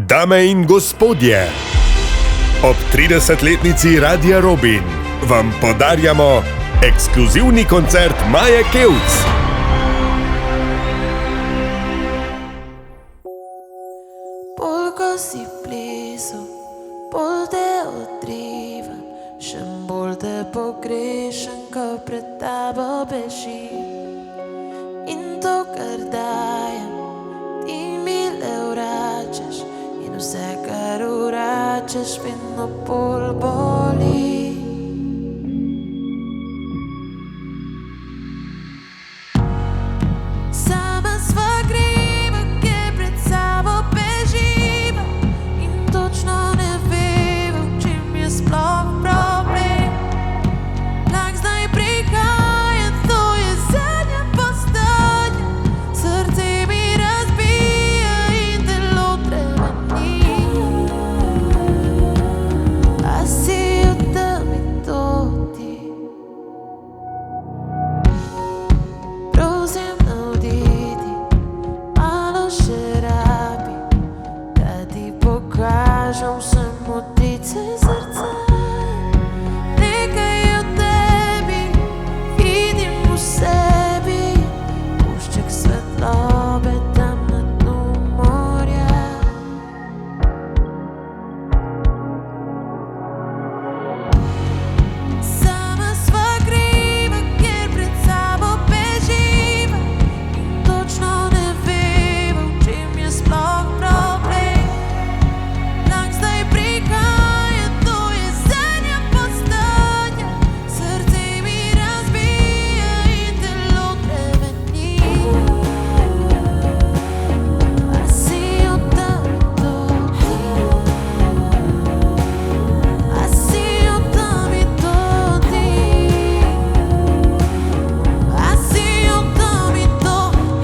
Dame in gospodje, ob 30-letnici Radia Robin vam podarjamo ekskluzivni koncert Maje Kevc. Bolj ko si blizu, bolj te odrivam, še bolj te pogrešam, ko pred tabo bežim. In to, kar dajem, ti mi le vračaš, in vse, kar vračaš, vedno bolj boli. Sama sva kriva, ker pred sabo beživa, in točno ne veva, v čem je sploh problem. Vlak zdaj prihaja, to je zadnja postaja, srce mi razbija in telo tremeni. A si v temi to ti? Prosim, navditi, malo še rabi, da ti pokažem vse motice srca. Nekaj o tebi vidim v sebi, pušček svetlobe tam na dnu morja. Sama sva kriva, ker pred sabo beživa, in točno ne veva, v čem je sploh problem. Vlak zdaj prihaja, to je zadnja postaja, srce mi razbija in telo tremeni. A si v temi to ti? A si v temi to ti? A si v temi to ti?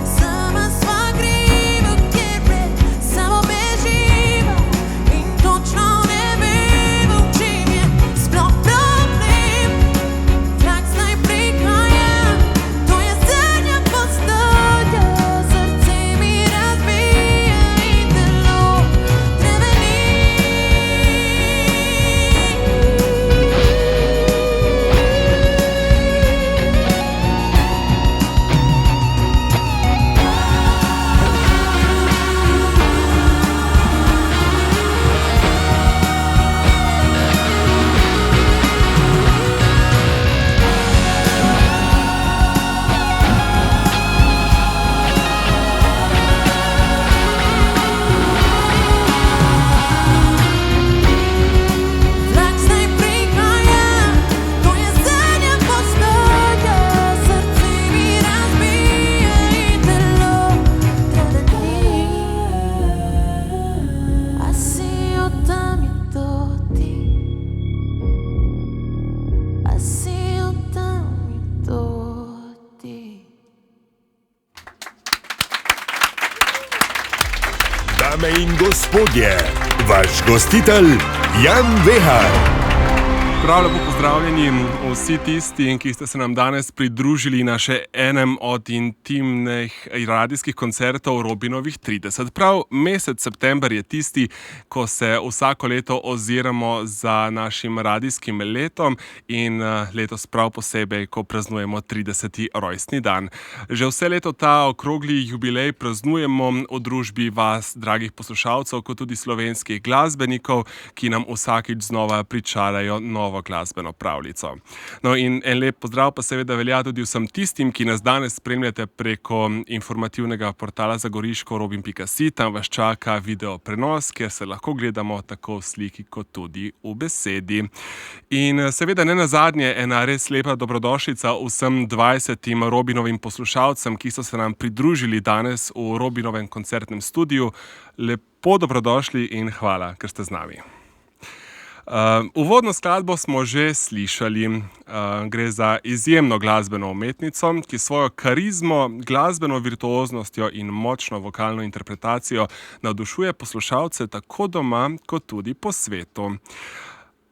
Sama sva kriva, ker pred sabo beživa, in točno ne veva, v čem je sploh problem. Vlak zdaj prihaja, to je zadnja postaja, srce mi razbija in telo tremeni. Vlak zdaj prihaja, to je zadnja postaja, srce mi razbija in telo tremeni. A si v temi to ti? A si v temi to ti? Dame in gospodje, vaš gostitelj Jan Vehar. Prav lepo pozdravljeni vsi tisti, ki ste se nam danes pridružili na še enem od intimnih radijskih koncertov Robinovih 30. Prav mesec september je tisti, ko se vsako leto oziramo za našim radijskim letom in letos prav posebej, ko praznujemo 30. rojstni dan. Že vse leto ta okrogli jubilej praznujemo v družbi vas, dragih poslušalcev, kot tudi slovenskih glasbenikov, ki nam vsakič znova pričarajo novo glasbeno pravljico. No in en lep pozdrav pa seveda velja tudi vsem tistim, ki nas danes spremljate preko informativnega portala za Goriško robin.si. Tam vas čaka video prenos, kjer se lahko gledamo tako v sliki kot tudi v besedi. In seveda ne nazadnje ena res lepa dobrodošlica vsem 20 Robinovim poslušalcem, ki so se nam pridružili danes v Robinovem koncertnem studiu. Lepo dobrodošli in hvala, ker ste z nami. Uvodno skladbo smo že slišali. Gre za izjemno glasbeno umetnico, ki svojo karizmo, glasbeno virtuoznostjo in močno vokalno interpretacijo navdušuje poslušalce tako doma kot tudi po svetu.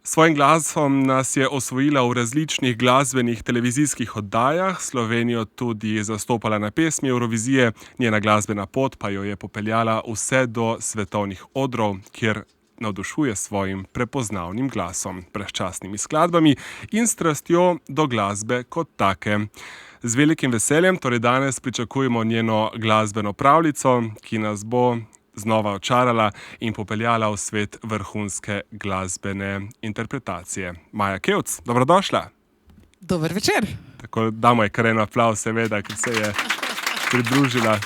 Svojim glasom nas je osvojila v različnih glasbenih televizijskih oddajah, Slovenijo tudi zastopala na pesmi Eurovizije, njena glasbena pot pa jo je popeljala vse do svetovnih odrov, kjer navdušuje svojim prepoznavnim glasom, brezčasnimi skladbami in strastjo do glasbe kot take. Z velikim veseljem torej danes pričakujemo njeno glasbeno pravljico, ki nas bo znova očarala in popeljala v svet vrhunske glasbene interpretacije. Maja Kevc, dobrodošla. Dober večer. Tako damo je kar en aplavz, seveda, ker se je pridružila.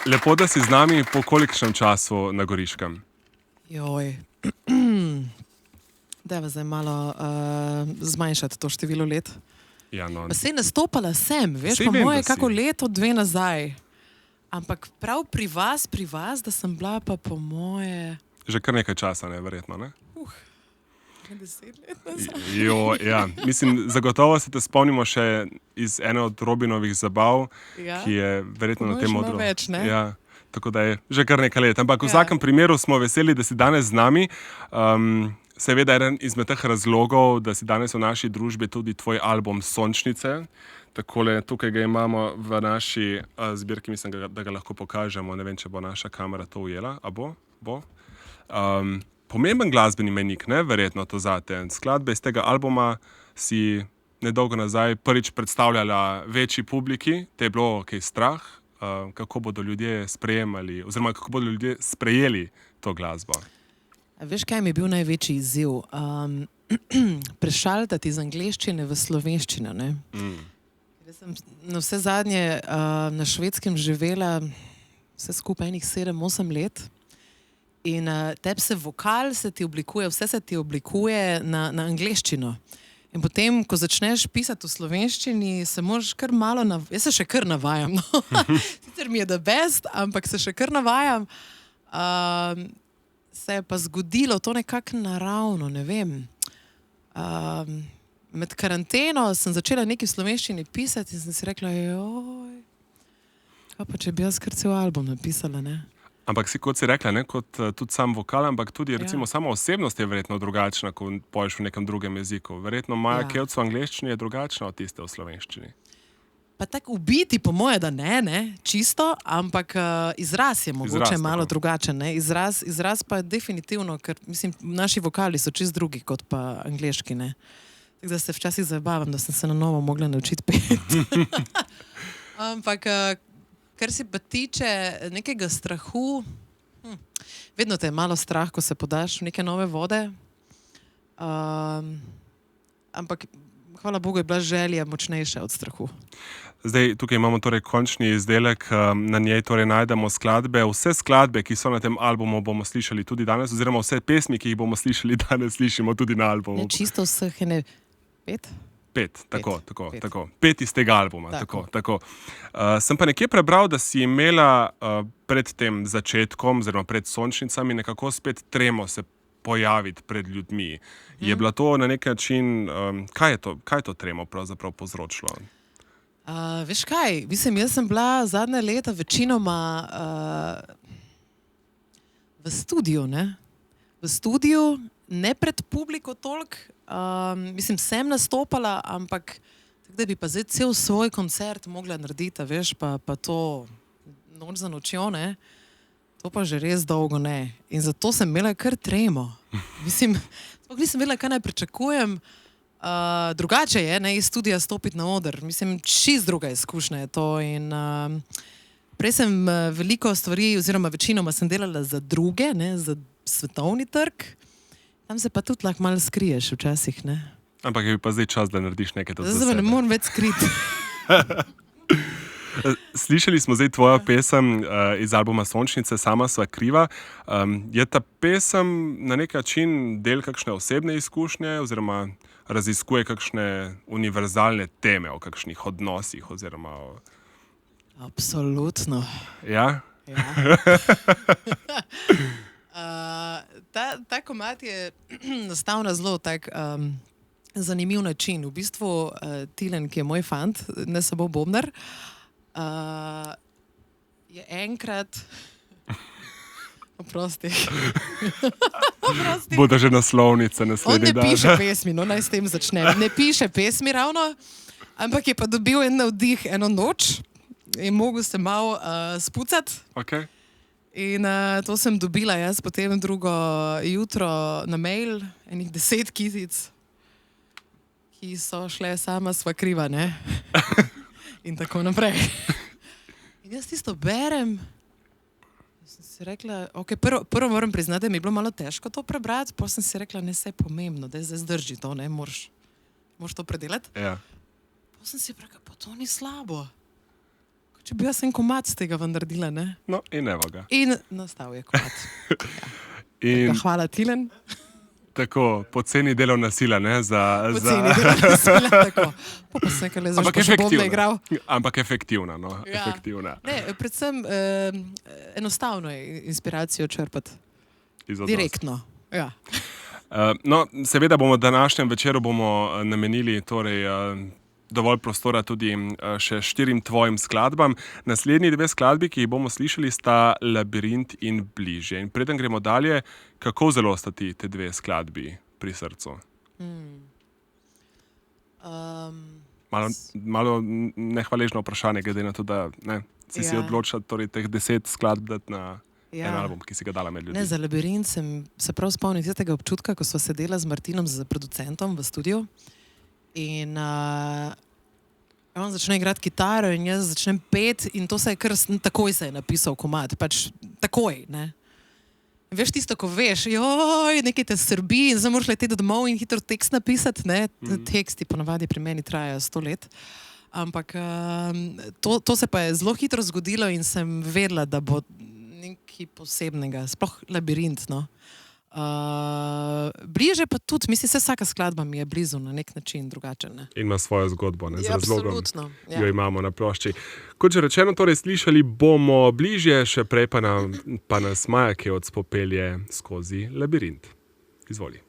Lepo, da si z nami po kolikšnem času na Goriškem? Joj. Dajva zdaj malo zmanjšati to število let. Ja, no. Pa sej nastopala sem, veš, Saj pa vem, moje da si. kako leto, 2 nazaj. Ampak prav pri vas, da sem bila pa po moje... Že kar nekaj časa, ne, verjetno, ne? 10 let nazaj. Jo, ja. Mislim, zagotovo se te spomnimo še iz ene od Robinovih zabav, Ja. ki je verjetno Po na moje tem še malo odru. več, ne? Ja, tako da je že kar nekaj let. Ampak v Ja. vsakem primeru smo veseli, da si danes z nami. Seveda eden izmed teh razlogov, da si danes v naši družbi tudi tvoj album Sončnice. Takole, tukaj ga imamo v naši zbirki, mislim, da ga lahko pokažemo. Ne vem, če bo naša kamera to ujela. A bo? Bo? Pomemben glasbeni mejnik, ne? Verjetno to zate. Skladbe iz tega albuma si nedolgo nazaj prvič predstavljala večji publiki. Te je bilo kaj strah, kako bodo ljudje sprejemali, oziroma kako bodo ljudje sprejeli to glasbo. A veš, kaj mi je bil največji izziv? Prešaltati iz angleščine v slovenščino, ne? Jaz sem na vse zadnje na Švedskem živela vse skupaj enih 7-8 let. In tebi se vokal, se ti oblikuje, vse se ti oblikuje na angleščino. In potem, ko začneš pisati v slovenščini, se moraš kar malo jaz se še kar navajam, no. Sicer mi je the best, ampak se še kar navajam. Se je pa zgodilo to nekako naravno, ne vem. Med karanteno sem začela nekaj v slovenščini pisati in sem si rekla, joj, kaj pa če bi jaz kar cel album napisala, ne? Ampak si, kot si rekla, ne, kot tudi sam vokal, ampak tudi recimo sama osebnost je verjetno drugačna, ko poješ v nekem drugem jeziku. Verjetno Maja Kevc v angleščini je drugačna od tiste v slovenščini. Pa tako v biti, po moje, da ne, čisto, ampak izraz je mogoče Izraz, malo tako. drugačen, ne? Izraz pa je definitivno, ker mislim, naši vokali so čist drugi kot pa angleški, ne? Tako da se včasih zabavam, da sem se na novo mogla naučiti peti. Ampak, kar se pa tiče nekega strahu, vedno te je malo strah, ko se podaš v neke nove vode. Ampak, hvala Bogu, je bila želja močnejša od strahu. Zdaj, tukaj imamo torej končni izdelek, na njej torej najdemo skladbe. Vse skladbe, ki so na tem albumu, bomo slišali tudi danes, oziroma vse pesmi, ki jih bomo slišali danes, slišimo tudi na albumu. Ne čisto vseh, ne 5? 5, tako. 5 iz tega albuma. Tako. Tako. Sem pa nekje prebral, da si imela pred tem začetkom, oziroma pred Sončnicami, nekako spet tremo se pojaviti pred ljudmi. Je bila to na nek način, kaj je to tremo pravzaprav povzročilo? Veš kaj, mislim, jaz sem bila zadnja leta večinoma v studiu, ne? V studiu, ne pred publiko toliko. Mislim, sem nastopala, ampak tako da bi pa zdaj cel svoj koncert mogla narediti, veš, pa to noč za nočjo, ne? To pa že res dolgo ne. In zato sem imela kar tremo. Mislim, sploh nisem vedela, kaj naj pričakujem. Drugače je, ne, iz studija stopiti na oder. Mislim, čist druga izkušnja je to. In prej sem veliko stvari, oziroma večinoma sem delala za druge, ne, za svetovni trg. Tam se pa tudi lahko malo skriješ včasih, ne. Ampak je pa zdaj čas, da narediš nekaj za Zdaj se sebe. ne morem več skriti. Slišali smo zdaj tvojo pesem iz albuma Sončnice, Sama sva kriva. Je ta pesem na nek način del kakšne osebne izkušnje oziroma raziskuje kakšne univerzalne teme o kakšnih odnosih oziroma o... Absolutno. Ja? Ja. Ta komad je nastal na zelo tak zanimiv način. V bistvu Tilen, ki je moj fant, ne samo bobnar, je enkrat Oprosti. Bodo že naslovnice On naslednji ne dan. piše pesmi, no naj s tem začnem. Ne piše pesmi ravno, ampak je pa dobil en navdih eno noč in mogel se malo spucati. Okay. In to sem dobila jaz potem drugo jutro na mail, enih 10 kitic, ki so šle sama sva kriva, ne? In tako naprej. In jaz tisto berem, sem si rekla, okay, prvo moram priznati, da mi je bilo malo težko to prebrati, potem sem si rekla, ne, saj je pomembno, da zdaj zdrži to, ne, moraš to predelati. Ja. Potem sem si rekla, pa to ni slabo. Če bi jaz en komad z tega vendar naredila, ne? No, in evo ga. In nastal je komad. In Hvala, Tilen. tako, poceni delovna sila, ne? Poceni delovna sila, tako. Pa sem nekaj le Ampak zašto še bom efektivna. igral. Ampak efektivna, no. Ja. Efektivna. Ne, predvsem enostavno je inspiracijo črpati. Iz odnosa. Direktno. Ja. No, seveda bomo današnjem večeru bomo namenili torej, dovolj prostora tudi še 4 tvojim skladbam. Naslednji 2 skladbi, ki jih bomo slišali, sta Labirint in Bližje. In preden gremo dalje, kako zelo sta ti te 2 skladbi pri srcu? Malo nehvaležno vprašanje, glede na to, da si odločila torej, teh 10 skladb dati na en album, ki si ga dala med ljudi. Ne, za Labirint sem se prav spomnil tistega občutka, ko sva sedela z Martinom, z producentom v studiu. In on začne igrati kitaro in jaz začnem peti in to se je kar takoj se je napisal komad, pač takoj, ne. Veš tisto, ko veš, joj, nekaj te srbi in zdaj moraš leteti domov in hitro tekst napisati, ne. Teksti ponavadi pri meni trajajo 100 let. Ampak to se pa je zelo hitro zgodilo in sem vedela, da bo nekaj posebnega, sploh Labirint, no. Bližje pa tudi, mislim, vsaka skladba mi je blizu na nek način drugačen. Ne? In ima svojo zgodbo, ne, z razlogom, absolutno, ja. Jo imamo na plošči. Kot že rečeno, torej slišali bomo Bližje, še prej pa nas Maja, ki odspopelje skozi Labirint. Izvoli.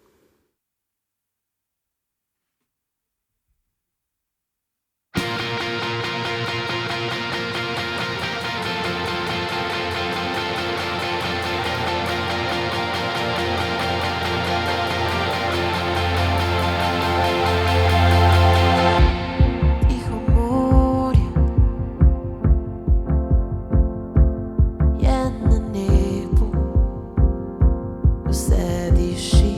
Tiho morje je na nebu, vse diši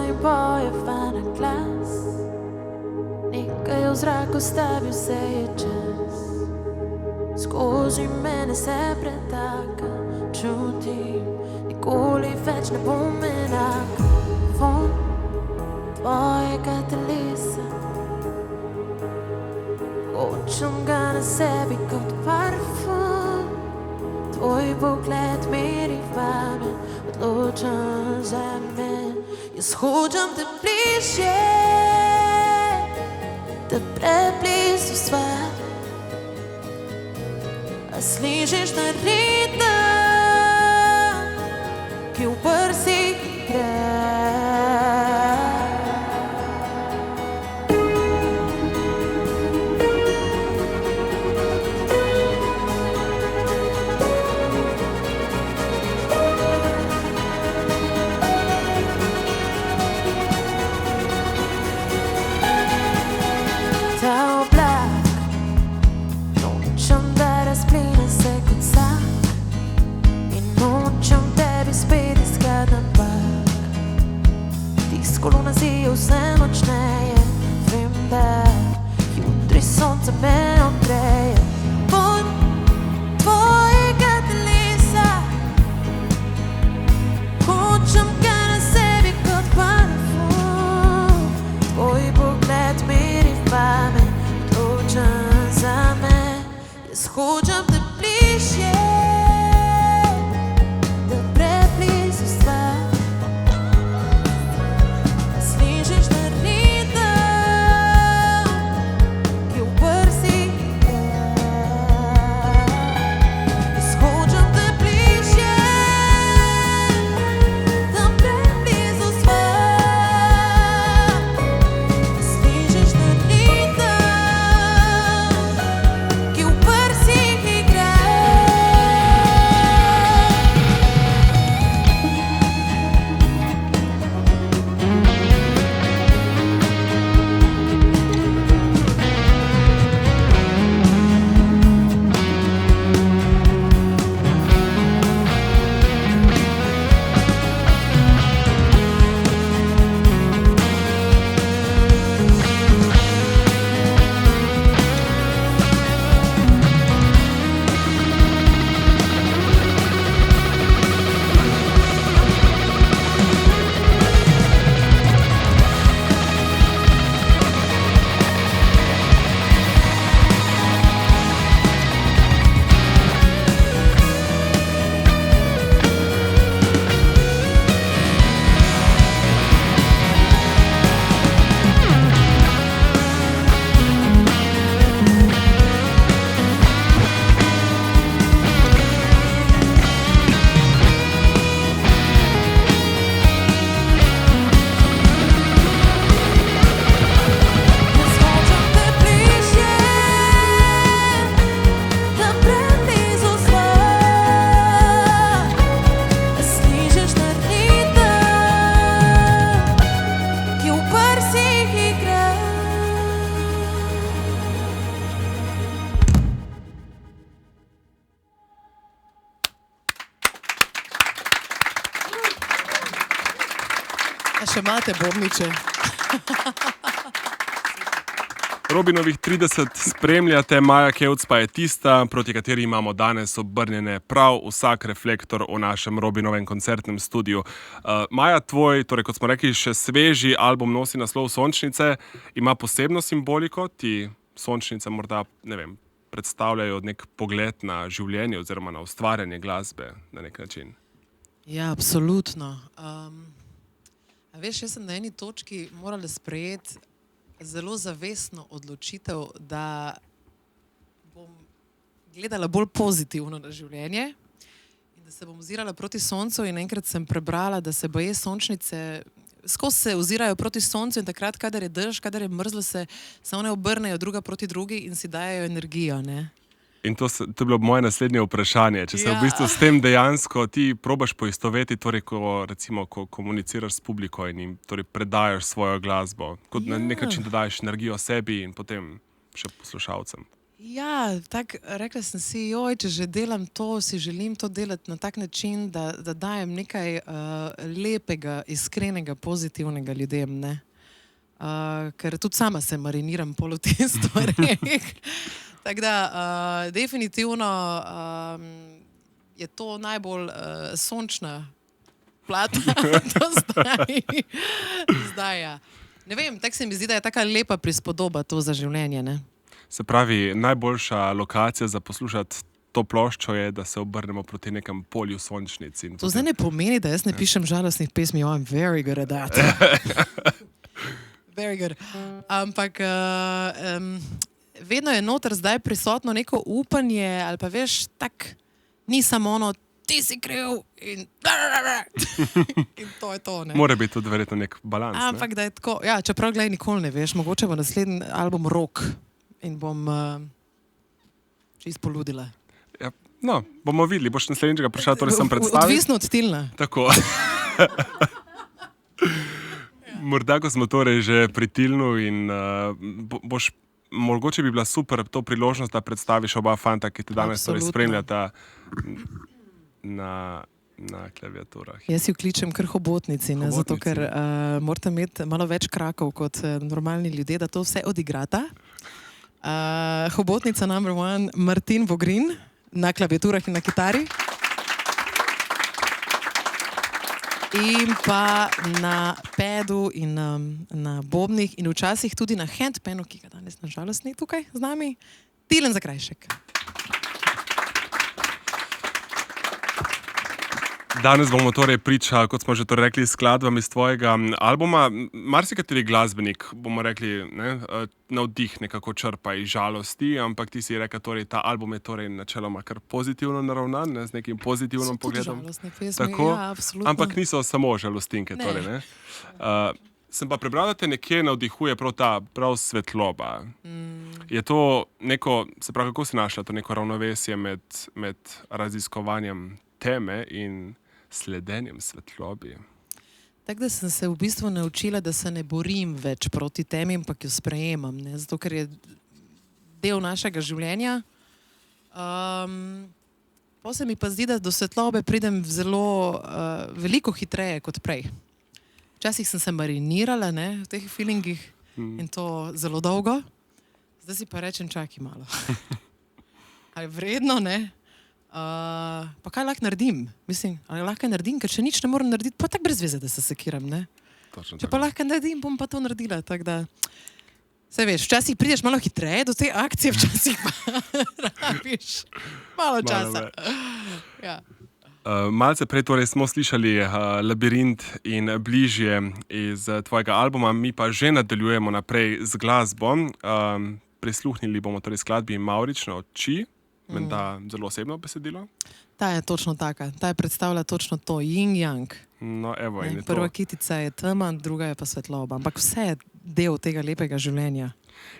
mi poje fana glas. Nekaj v zraku s tebi vse je čas. Skozi mene se pretaka, čutim, nikoli več ne bom enak. Von tvojega telesa, hočem ga na sebi kot parfum. Tvoj pogled miri vame, odločam za me. Jaz hočem te bližje, da preblizu sva. A slišiš na ritem, ki v prsih igra. Kolona si je vse močneje, vem, da jutri sonce me ogreje. Von tvojega telesa, hočem ga na sebi kot parfum. Tvoj pogled miri vame, odločam za me. Jaz hočem te bližje, da preblizu sva. Še imate bobniče. Robinovih 30 spremljate, Maja Kevc pa je tista, proti kateri imamo danes obrnjene prav vsak reflektor v našem Robinovem koncertnem studiu. Maja, tvoj, torej kot smo rekli, še sveži album nosi naslov Sončnice, ima posebno simboliko, ti sončnice morda, ne vem, predstavljajo nek pogled na življenje oziroma na ustvarjanje glasbe na nek način. Ja, absolutno. A veš, jaz sem na eni točki morala sprejeti zelo zavestno odločitev, da bom gledala bolj pozitivno na življenje in da se bom ozirala proti soncu in enkrat sem prebrala, da se baje sončnice skozi se ozirajo proti soncu in takrat, kadar je dež, kadar je mrzlo, se one obrnejo druga proti drugi in si dajejo energijo, ne? In to je bilo moje naslednje vprašanje. Če se v bistvu s tem dejansko ti probaš poistovetiti, torej ko komuniciraš s publiko in jim torej predajaš svojo glasbo, kot na nek način dodaš energijo sebi in potem še poslušalcem. Ja, rekla sem si, joj, če že delam to, si želim to delati na tak način, da dajem nekaj lepega, iskrenega, pozitivnega ljudem, ne. Ker tudi sama se mariniram pol v teh stvareh. Tako da, definitivno je to najbolj sončna plat do zdaj, ja. Ne vem, tako se mi zdi, da je taka lepa prispodoba to za življenje, ne. Se pravi, najboljša lokacija za poslušati to ploščo je, da se obrnemo proti nekem polju sončnic. In To zdaj ne pomeni, da jaz ne pišem žalostnih pesmi, I'm very good at that. Very good. Ampak vedno je noter zdaj prisotno neko upanje, ali pa veš, tak, ni samo ono, ti si kriv in in to je to, ne. Mora biti tudi verjetno nek balans, ne? Ampak da je tako, ja, čeprav gledaj, nikoli ne veš, mogoče bo naslednji album rock in bom čisto poludila. Ja, no, bomo videli, boš naslednjega prišla, torej sem predstavil. Odvisno od stilna. Tako. Morda, ko smo torej že pri Tilnu in boš, mogoče bi bila super to priložnost, da predstaviš oba fanta, ki te danes torej Absolutno. spremljata na klaviaturah. Jaz si vkličem kar hobotnici, ne? Zato ker morate imeti malo več krakov kot normalni ljudje, da to vse odigrata. Hobotnica number 1, Martin Vogrin, na klaviaturah in na kitari. In pa na padu in na bobnih in včasih tudi na handpanu, ki ga danes nažalost ni tukaj z nami, Tilen Zakrajšek. Danes bomo torej priča, kot smo že torej rekli, skladbam iz tvojega albuma. Marsikateri glasbenik, bomo rekli, ne, navdih nekako črpa iz žalosti, ampak ti si rekel, torej ta album je torej načeloma kar pozitivno naravnan, ne, z nekim pozitivnim pogledom. Žalostne pesmi, Tako, ja, absolutno. ampak niso samo žalostinke. Ne. Torej, ne. Sem pa prebral, da te nekje navdihuje prav svetloba. Je to neko, se pravi, kako si našla to neko ravnovesje med raziskovanjem teme in sledenjem svetlobi? Tako da sem se v bistvu naučila, da se ne borim več proti temi, ampak jo sprejemam, ne? Zato ker je del našega življenja. Pa se mi pa zdi, da do svetlobe pridem veliko hitreje kot prej. Včasih sem se marinirala, ne, v teh feelingih in to zelo dolgo. Zdaj si pa rečem, čakaj malo. Ali vredno, ne? Pa kaj lahko naredim? Mislim, ali lahko naredim, ker če nič ne morem narediti, pa tako brez veze, da se sekiram, ne? Točno Če tako. pa lahko naredim, bom pa to naredila, tako da... Saj veš, včasih prideš malo hitreje do te akcije, včasih pa rabiš malo časa. Ja. Malce prej torej smo slišali Labirint in Bližje iz tvojega albuma, mi pa že nadaljujemo naprej z glasbo. Prisluhnili bomo torej skladbi Mavrične oči, menda zelo osebno besedilo. Ta je točno taka, ta je predstavlja točno to, yin-yang. No, evo, in je to. Prva kitica je tema, druga je pa svetloba, ampak vse je del tega lepega življenja.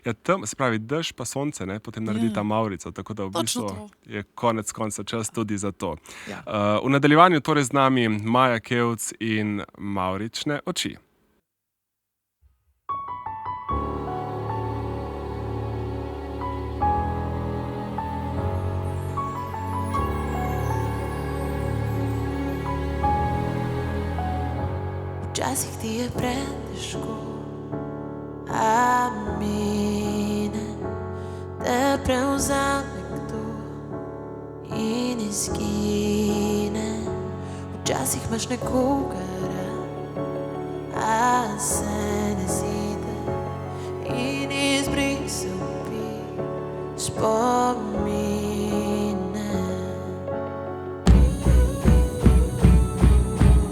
Ja, se pravi, dež pa sonce, ne, potem naredi ta Mavrico, tako da v Točno bistvu je konec konca čas tudi za to. Ja. V nadaljevanju torej z nami Maja Kevc in Mavrične oči. Včasih ti je pretežko, a mine, te prevzame kdo in izgine. Včasih imaš nekoga rad, a se ne zide in izbrisal bi spomine.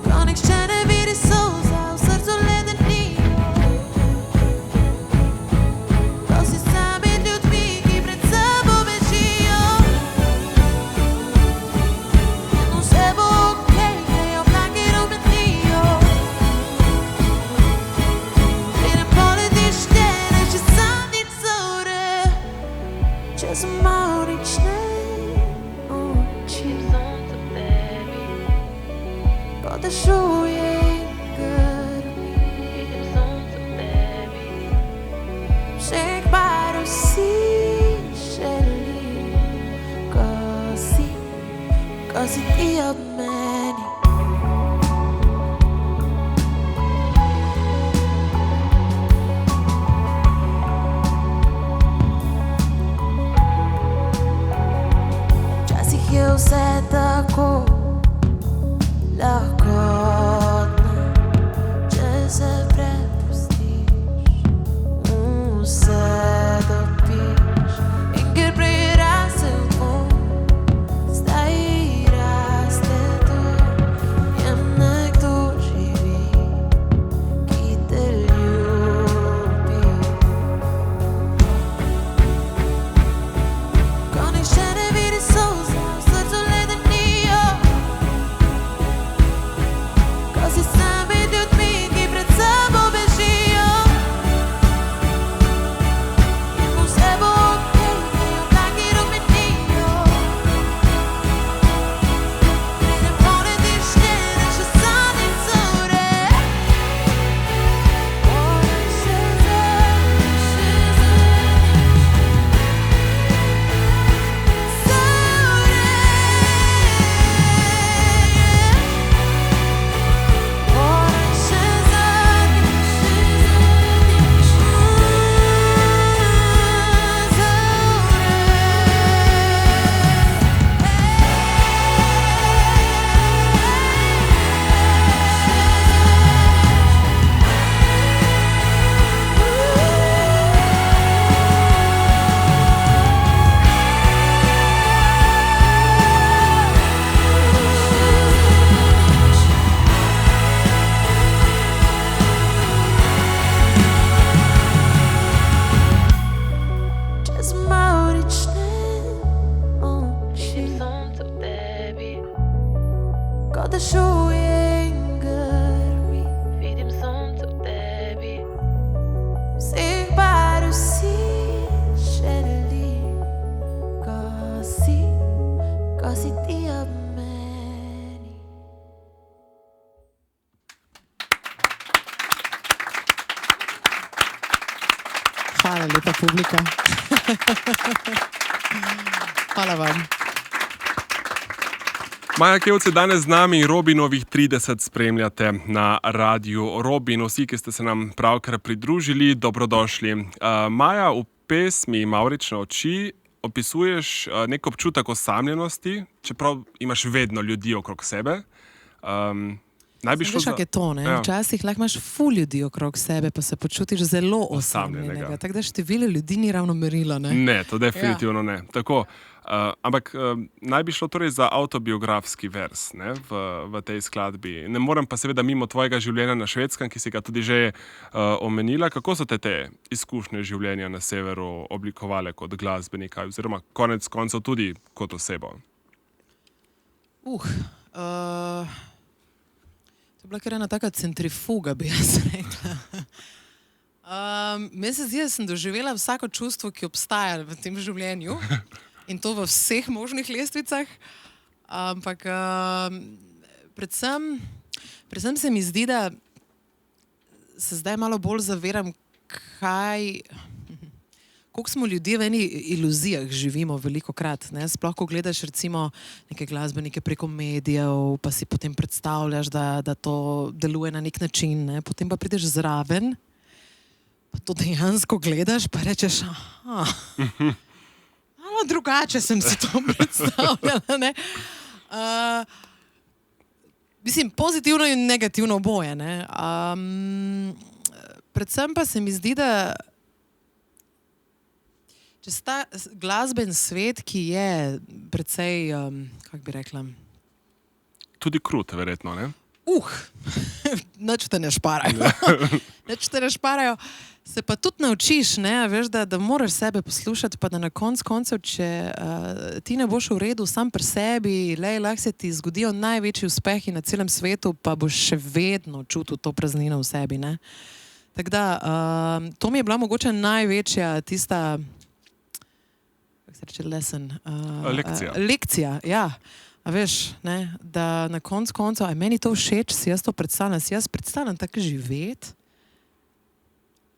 Ko nihče ne vidi solza, v srcu ledenino, ko si sam med ljudmi, ki pred sabo bežijo. No, vse bo okej, grejo oblaki rubentijo. Hvala lepa, publika. Hvala vam. Maja Kevce, danes z nami Robinovih 30 spremljate na Radiu Robin. Vsi, ki ste se nam pravkar pridružili, dobrodošli. Maja, v pesmi Mavrične oči opisuješ nek občutek osamljenosti, čeprav imaš vedno ljudi okrog sebe. Veš, kak je to, ne? Ja. Včasih lahko imaš ful ljudi okrog sebe, pa se počutiš zelo osamljenega. Tako da število ljudi ni ravno merilo, ne? Ne, to definitivno ne. Tako, ampak naj bi šlo torej za avtobiografski vers, ne, v tej skladbi. Ne morem pa seveda mimo tvojega življenja na Švedskem, ki si ga tudi že omenila. Kako so te izkušnje življenja na severu oblikovale kot glasbenika, oziroma konec koncev tudi kot osebo? To je bila kar ena taka centrifuga, bi jaz rekla. Meni se zdi, da sem doživela vsako čustvo, ki obstaja v tem življenju. In to v vseh možnih lestvicah. Ampak predvsem se mi zdi, da se zdaj malo bolj zaveram, koliko smo ljudje v eni iluzijah živimo velikokrat. Sploh, ko gledaš recimo neke glasbenike preko medijev, pa si potem predstavljaš, da to deluje na nek način, ne? Potem pa prideš zraven, pa to dejansko gledaš, pa rečeš, aha, malo drugače sem si to predstavljala, ne? Mislim, pozitivno in negativno oboje, ne? Predvsem pa se mi zdi, da čez ta glasben svet, ki je precej, kako bi rekla... Tudi krut, verjetno, ne? Nič te ne šparajo. Nič te ne šparajo. Se pa tudi naučiš, ne, veš, da moraš sebe poslušati, pa da na koncev, če ti ne boš v redu sam pri sebi, lahko se ti zgodijo največji uspehi na celem svetu, pa boš še vedno čutil to praznino v sebi, ne. Tako da, to mi je bila mogoče največja tista... Lekcija, ja. A veš, ne, da na koncu, a meni to všeč, si jaz to predstavljam, si jaz predstavljam tako živeti,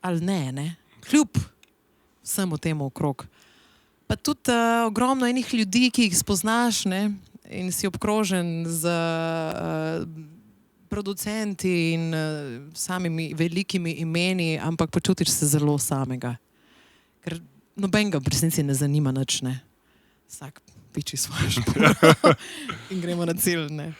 ali ne, kljub vsemu temu okrog. Pa tudi ogromno enih ljudi, ki jih spoznaš, ne, in si obkrožen z producenti in samimi velikimi imeni, ampak počutiš se zelo samega. Ker nobenega v resnici ne zanima nič, ne. Vsak piči svojo šporo in gremo na cilj, ne.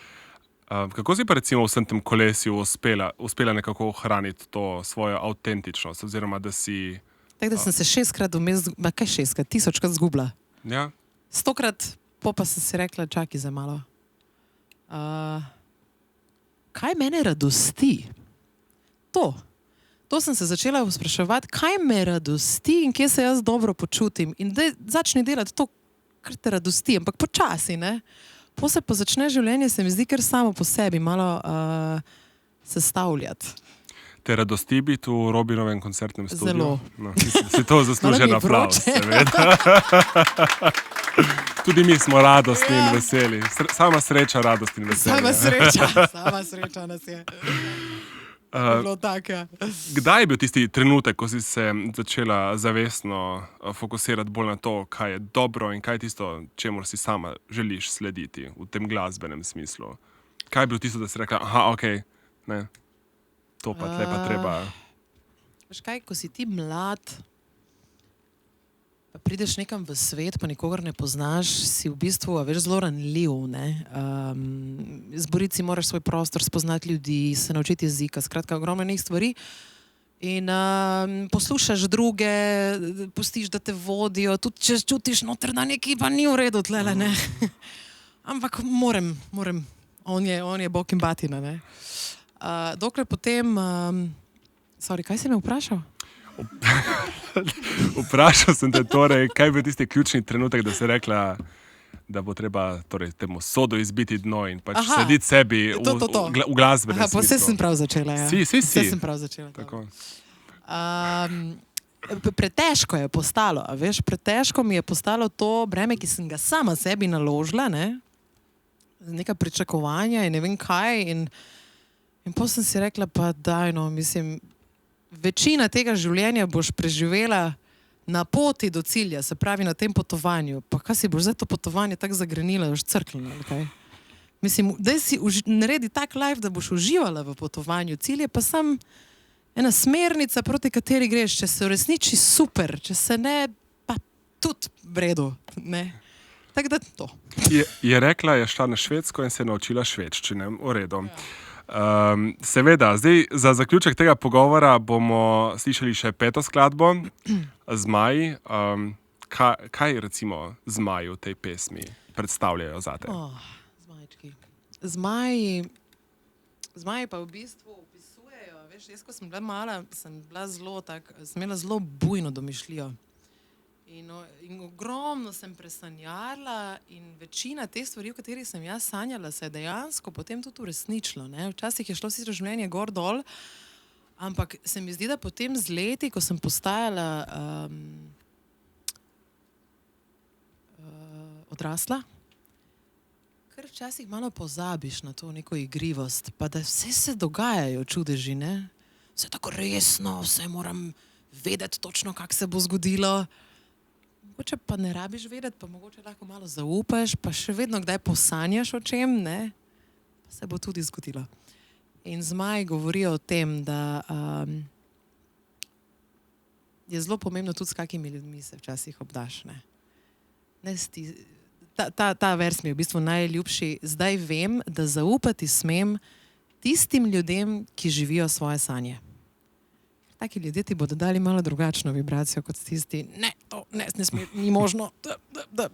Kako si pa recimo v vsem tem kolesju uspela nekako ohraniti to svojo avtentičnost, oziroma da si... Tako da sem se 6-krat vmes, kaj 6-krat, 1000-krat zgubila. Ja. 100-krat, pa sem si rekla, čakaj za malo. Kaj mene radosti? To sem se začela spraševati, kaj me radosti in kje se jaz dobro počutim. In da začni delati to, kar te radosti, ampak počasi, ne. Se pa začne življenje, se mi zdi, kar samo po sebi malo sestavljati. Te radosti biti v Robinovem koncertnem studiu? Zelo. No, si to zaslužen aplavz, seveda. Tudi mi smo radostni in veseli. Sama sreča, radost in veselje. Sama sreča nas je. Kdaj je bil tisti trenutek, ko si se začela zavestno fokusirati bolj na to, kaj je dobro in kaj je tisto, čemur si sama želiš slediti v tem glasbenem smislu? Kaj je bil tisto, da si rekla, okej, ne, to pa tle pa treba... Veš kaj, ko si ti mlad, pa prideš nekam v svet, pa nikogar ne poznaš, si v bistvu, veš, zelo ranljiv, ne. Zboriti si moraš svoj prostor, spoznati ljudi, se naučiti jezika, skratka, ogromno nekih stvari. In poslušaš druge, pustiš, da te vodijo, tudi če čutiš noter, da nekaj pa ni v redu tlele, ne. Ampak moram, on je bog in batina, ne. Dokler potem, kaj si me vprašal? Vprašal sem te torej, kaj bi tisti ključni trenutek, da si rekla, da bo treba torej, temu sodu izbiti dno in pač slediti sebi v glasbenem smislu. Vse sem prav začela, ja. Si. Vse sem prav začela. Tako. Pretežko je postalo, a veš, pretežko mi je postalo to breme, ki sem ga sama sebi naložila, ne, neka pričakovanja in ne vem kaj in potem sem si rekla, pa daj, no, mislim, večina tega življenja boš preživela na poti do cilja, se pravi na tem potovanju. Pa kaj si boš zdaj to potovanje tako zagrenila, boš crknila, ali kaj? Mislim, da si naredi tak life, da boš uživala v potovanju. Cilj je pa sam ena smernica, proti kateri greš. Če se uresniči, super, če se ne, pa tudi v redu, ne. Tako da to. Je rekla, je šla na Švedsko in se je naučila švedščine. V redu. Seveda, zdaj za zaključek tega pogovora bomo slišali še 5. skladbo, Zmaji. Kaj recimo zmaji v tej pesmi predstavljajo zate? Zmajčki. Zmaji pa v bistvu opisujejo, veš, jaz ko sem bila mala, sem imela zelo bujno domišljijo. In ogromno sem presanjala in večina teh stvari, o katerih sem jaz sanjala, se je dejansko potem tudi uresničilo, ne. Včasih je šlo sicer življenje gor dol, ampak se mi zdi, da potem z leti, ko sem postajala odrasla, kar včasih malo pozabiš na to neko igrivost, pa da vse se dogajajo čudeži, ne. Vse tako resno, vse moram vedeti točno, kak se bo zgodilo. Mogoče pa ne rabiš vedeti, pa mogoče lahko malo zaupaš, pa še vedno kdaj posanjaš o čem, ne, pa se bo tudi zgodilo. In Zmaji govorijo o tem, da je zelo pomembno tudi, s kakimi ljudmi se včasih obdaš, ne. Ta vers mi je v bistvu najljubši. Zdaj vem, da zaupati smem tistim ljudem, ki živijo svoje sanje. Taki ljudje ti bodo dali malo drugačno vibracijo kot tisti, ne, to ne sme, ni možno,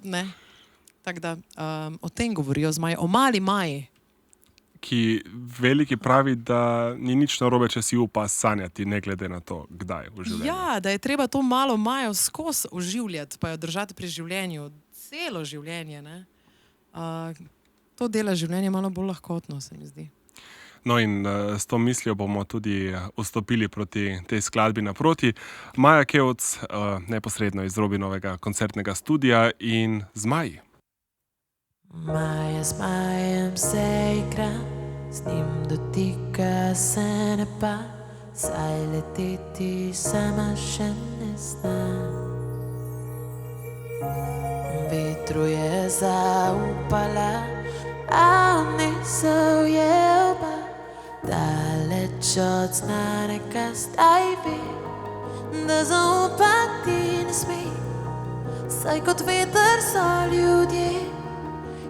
ne. Tako da o tem govorijo Zmaji, o mali Maji. Ki veliki pravi, da ni nič narobe, če si upa sanjati, ne glede na to, kdaj v življenju. Ja, da je treba to malo Majo skozi oživljati, pa jo držati pri življenju, celo življenje, ne. To dela življenje malo bolj lahkotno, se mi zdi. No in s to mislijo bomo tudi vstopili proti tej skladbi naproti. Maja Kevc, neposredno iz Robinovega koncertnega studia in Zmaji. Maja z Majem se igra, z njim dotika se ne pa, saj leteti sama še ne zna. Vetru je zaupala, a on niso ujel pa. Daleč od znanega zdaj vem, da zaupati ne sme, saj kot veter so ljudje,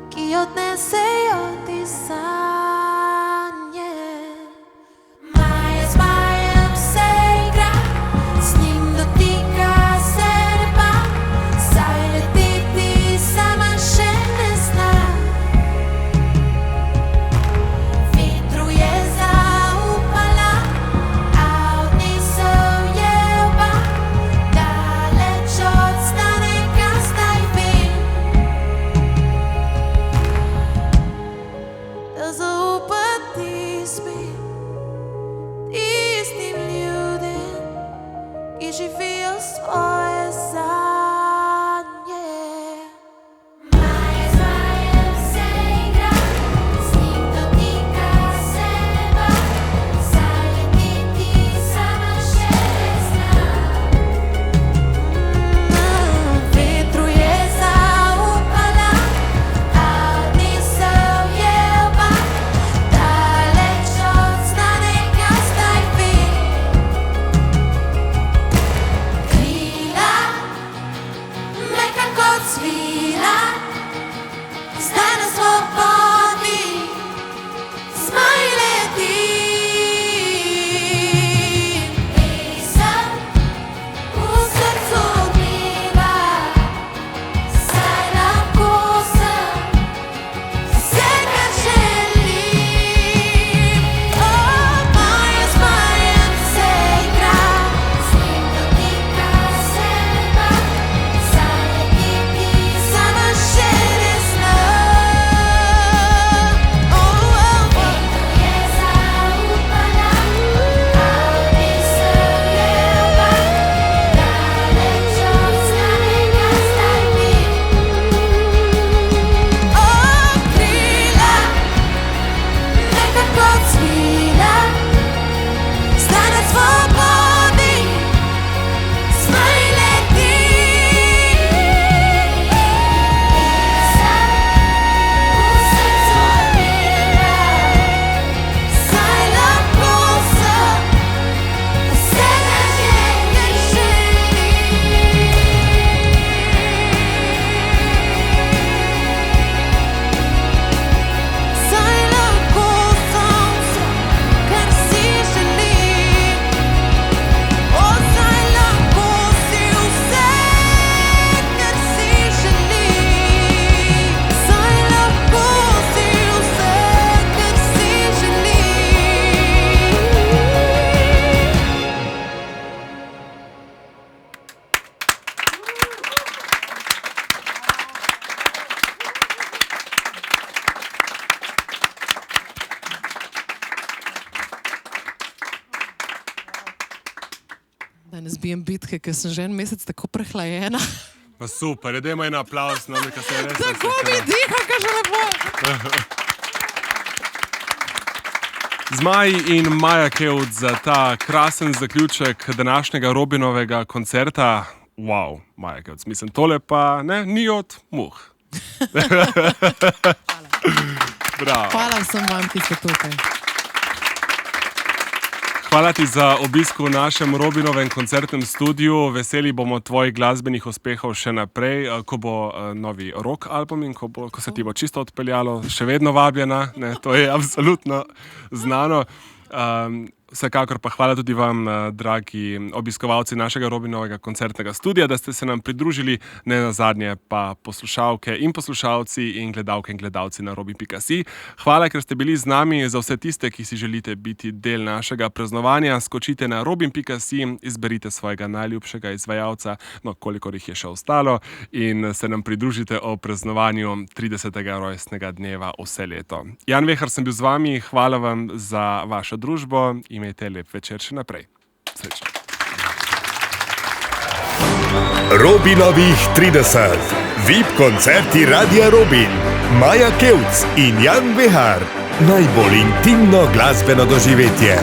ki odnesejo ti sanje. Maja z Majem se igra, z njim dotika se ne pa, saj leteti sama še ne zna. Da ne zbijem bitke, ker sem že en mesec tako prehlajena. Pa super, dajmo en aplavz, no, nekaj se res. Tako mi diha, kaže lepo. Zmaj in Maja Kevc za ta krasen zaključek današnjega Robinovega koncerta. Wow, Maja Kevc, mislim, tole pa ne, ni od muh. Bravo. Hvala vsem vam, ki ste tukaj. Hvala ti za obisk v našem Robinovem koncertnem studiu. Veseli bomo tvojih glasbenih uspehov še naprej, ko bo novi rock album in ko se ti bo čisto odpeljalo, še vedno vabljena, ne, to je absolutno znano. Vsekakor pa hvala tudi vam, dragi obiskovalci našega Robinovega koncertnega studia, da ste se nam pridružili, ne nazadnje pa poslušalke in poslušalci in gledalke in gledalci na robin.si. Hvala, ker ste bili z nami. Za vse tiste, ki si želite biti del našega praznovanja, skočite na robin.si, izberite svojega najljubšega izvajalca, no, kolikor jih je še ostalo, in se nam pridružite o praznovanju 30. rojstnega dneva vse leto. Jan Vehar sem bil z vami, hvala vam za vašo družbo. Imejte lep večer še naprej. Srečno. Robinovih 30. VIP koncerti Radia Robin. Maja Kevc in Jan Vehar. Najbolj intimno glasbeno doživetje.